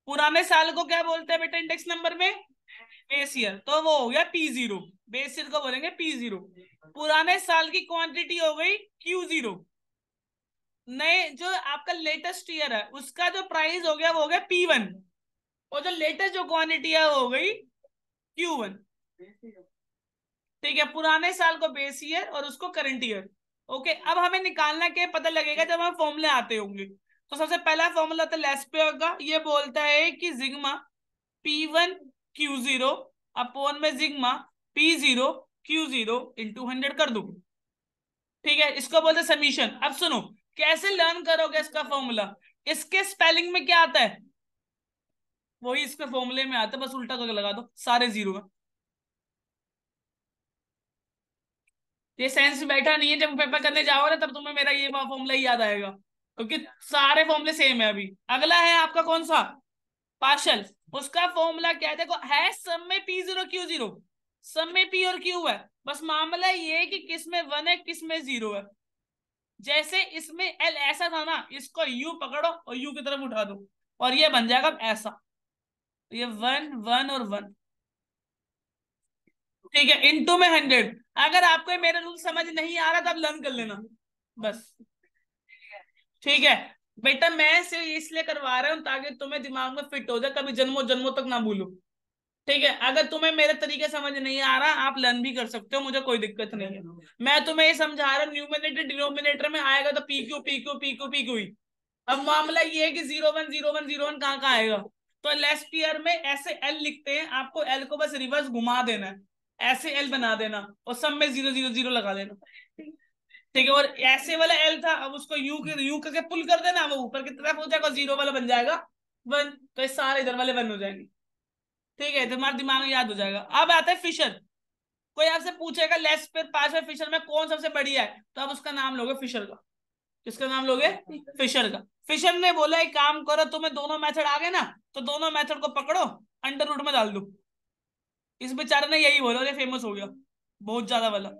पुराने साल को क्या बोलते हैं बेटा इंडेक्स नंबर में? Base year. तो वो हो गया P0। बेस ईयर को बोलेंगे P0। पुराने साल की क्वांटिटी हो गई Q0। नए जो आपका लेटेस्ट ईयर है उसका जो प्राइस हो गया वो हो गया P1। और जो लेटेस्ट जो क्वांटिटी है वो हो गई Q1। ठीक है, पुराने साल को बेस ईयर और उसको करंट ईयर। ओके, अब हमें निकालना क्या पता लगेगा जब हम फॉर्मूले आते होंगे। तो सबसे पहला फॉर्मूला होता है लेस पे होगा, ये बोलता है कि सिग्मा P1 Q0 अपॉन में सिग्मा P0 Q0 इंटू 100 कर दूं। ठीक है, इसको बोलते हैं समीशन। अब सुनो कैसे लर्न करोगे इसका फॉर्मूला। इसके स्पेलिंग में क्या आता है वही इसके फॉर्मूले में आता है, बस उल्टा करके लगा दो, सारे जीरो है। ये सेंस बैठा नहीं है, जब पेपर करने जाओ ना तब तुम्हें मेरा ये फॉर्मूला ही याद आएगा, क्योंकि सारे फॉर्मूले सेम है। अभी अगला है आपका कौन सा? पार्शल। उसका फॉर्मूला क्या है? देखो है सब में P0 Q0, सब में P और Q है, बस मामला ये है कि किस में 1 है किस में 0 है। जैसे इसमें L ऐसा था ना, इसको U पकड़ो और U की तरफ उठा दो और ये बन जाएगा ऐसा। ये 1 1 और 1। ठीक है, इनटू में 100। अगर आपको मेरा रूल समझ नहीं आ रहा तो आप लर्न कर लेना बस। ठीक है बेटा, मैं सिर्फ इसलिए करवा रहा हूँ ताकि तुम्हें दिमाग में फिट हो जाए, कभी जन्मों जन्मों तक ना भूलो। ठीक है, अगर तुम्हें मेरे तरीके समझ नहीं आ रहा आप लर्न भी कर सकते हो, मुझे कोई दिक्कत नहीं है। मैं तुम्हें ये समझा रहा हूँ, न्यूमिनेटर डिनोमिनेटर में आएगा तो पी क्यू ही। अब मामला ये है कि 0 1 0 1 0 1 कहाँ कहाँ आएगा। तो लेफ्ट ईयर में ऐसे एल लिखते हैं, आपको एल को बस रिवर्स घुमा देना है, ऐसे एल बना देना और सब में 0 0 0 लगा देना। ठीक है, और ऐसे वाला एल था, अब उसको यू करके पुल कर देना, वो ऊपर की तरफ हो जाएगा, जीरो वाला बन जाएगा 1। तो ये सारे इधर वाले 1 हो जाएंगे। ठीक है, तुम्हारे दिमाग में याद हो जाएगा। अब आता है फिशर। कोई आपसे पूछेगा लेस पे 5 फिशर में कौन सबसे बढ़िया है, तो आप उसका नाम लोगे फिशर का। किसका नाम लोगे? फिशर का। फिशर ने बोला एक काम करो, तुम्हें दोनों मेथड आ गए ना, तो दोनों मेथड को पकड़ो, अंडर रूट में डाल दो। इस बेचारे ने यही बोला, ये फेमस हो गया बहुत ज्यादा वाला।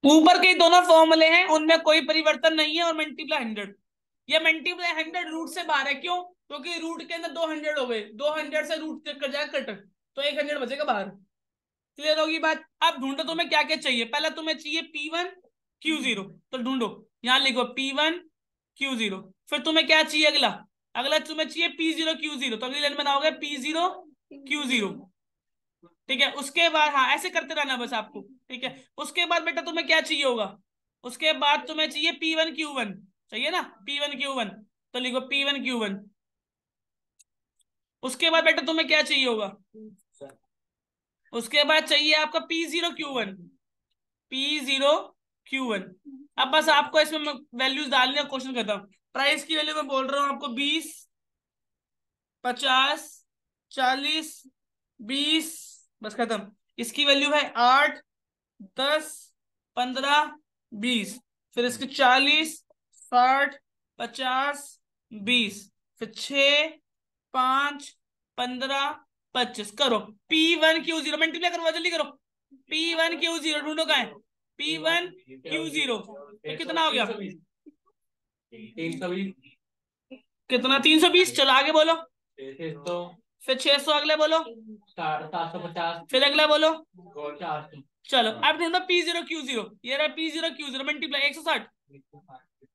ऊपर के दोनों फॉर्मूले हैं उनमें कोई परिवर्तन नहीं है, और मल्टीप्लाई 100। ये मल्टीप्लाई 100 रूट से बाहर है, क्यों? क्योंकि रूट के अंदर 200 हो गए, 200 से रूट कट जाएगा कट, तो 100 बचेगा बाहर। क्लियर होगी बात? अब ढूंढो तुम्हें क्या क्या चाहिए। पहला तुम्हें चाहिए P1 Q0, तो ढूंढो, यहां लिखो P1 Q0। फिर तुम्हें क्या चाहिए अगला? अगला तुम्हें चाहिए P0 Q0, तो अगली लाइन बनाओगे P0 Q0। ठीक है, उसके बाद हाँ ऐसे करते रहना बस आपको। ठीक है, उसके बाद बेटा तुम्हें क्या चाहिए होगा? उसके बाद तुम्हें चाहिए P1 Q1, चाहिए ना P1 Q1, तो लिखो P1 Q1। उसके बाद बेटा तुम्हें क्या चाहिए होगा? उसके बाद चाहिए आपका P0 Q1, P0 Q1। अब बस आपको इसमें वैल्यूज डालने का क्वेश्चन करता हूँ। प्राइस की वैल्यू मैं बोल रहा हूँ आपको 20 50 40 20, बस खत्म। इसकी वैल्यू है 8 10 15 20। फिर इसकी 40 60 50 20। फिर 6 5 15 25 करो। P1 Q0 मल्टीप्लाई करो, जल्दी करो। P1 Q0 ढूंढो कहाँ है? P1 Q0 तो कितना हो गया? 320। कितना? 320। चलो आगे बोलो। फिर 600 अगले बोलो। 750। फिर अगला बोलो। 400। चलो अब ढूंढो P0 Q0, ये रहा P0 Q0 मल्टीप्लाई 160।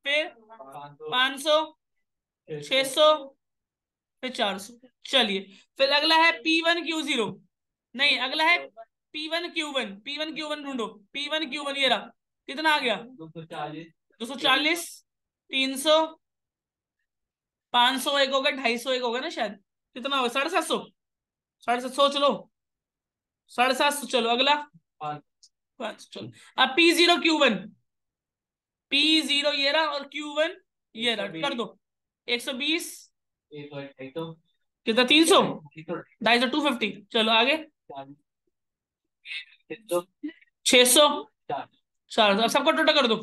फिर 500 600 फिर 400। चलिए, फिर अगला है P1 Q0, नहीं अगला है P1 Q1 ढूंढो। P1 Q1 ये रहा, कितना आ गया? 240 300 500 एक होगा, 250 एक होगा ना शायद। कितना होगा? 750। 750 चलो, 750 चलो अगला 5। चलो अब P0 Q1, P0 ये रहा और Q1 ये रहा, कर दो 120। कितना? 300 250 250। चलो आगे 600 400। अब सबका टोटल कर दो,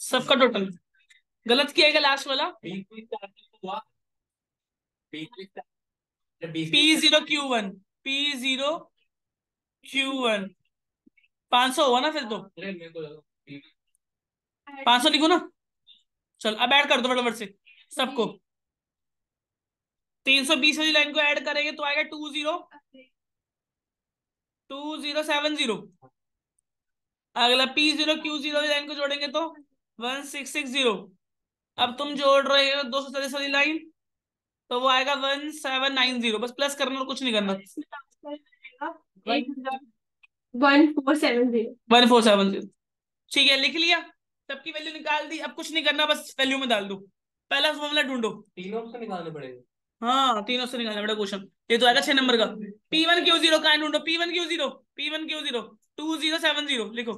सबका टोटल। गलत किया गया लास्ट वाला। P0 Q1 500 हुआ ना फिर तो। 500 लिखो ना। चल अब ऐड कर दो फटाफट से सबको। 320 वाली लाइन को ऐड करेंगे तो आएगा 20 अगला P0Q0 लाइन को जोड़ेंगे तो 1660। अब तुम जोड़ रहे हो 240 वाली लाइन, तो वो आएगा 1790। बस प्लस करना और कुछ नहीं करना। 1470। ठीक है, लिख लिया, सबकी वैल्यू निकाल दी। अब कुछ नहीं करना, बस वैल्यू में डाल दो। पहला फॉर्मूला ढूंढो। तीनों से निकालने पड़ेगा। हाँ, तीनों से निकालना बड़ा क्वेश्चन। ये तो आएगा 6 नंबर का। P1Q0 कहाँ ढूंढो? P1Q0, P1Q0 2070 लिखो।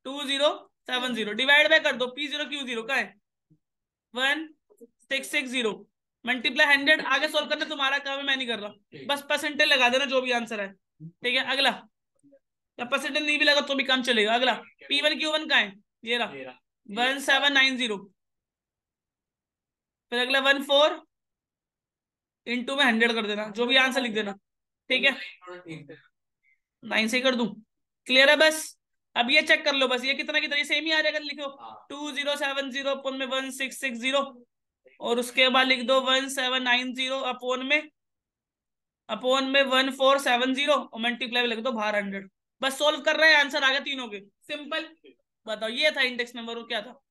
2070 डिवाइड बाय कर दो। P0Q0 का है 1660। मल्टीप्लाई 100। आगे सोल्व करना तुम्हारा काम है, मैं नहीं कर रहा। बस परसेंटेज लगा देना जो भी आंसर है। ठीक है, अगला। या परसेंटेज नहीं भी लगा तो भी काम चलेगा। अगला P1Q1 का है, ये रहा 1790। फिर अगला 14 इंटू में 100 कर देना, जो भी आंसर लिख देना। ठीक है, 9 से ही कर दूं? क्लियर है बस। अब ये चेक कर लो, बस ये कितना सेम ही आ जाएगा। लिखो 2070 अपोन में 1660, और उसके बाद लिख दो 1790 अपोन में 1470, और मल्टीप्लाई लिख दो बाहर 100। बस सोल्व कर रहे हैं, आंसर आ गया तीनों के। सिंपल। बताओ, ये था इंडेक्स नंबर, और क्या था?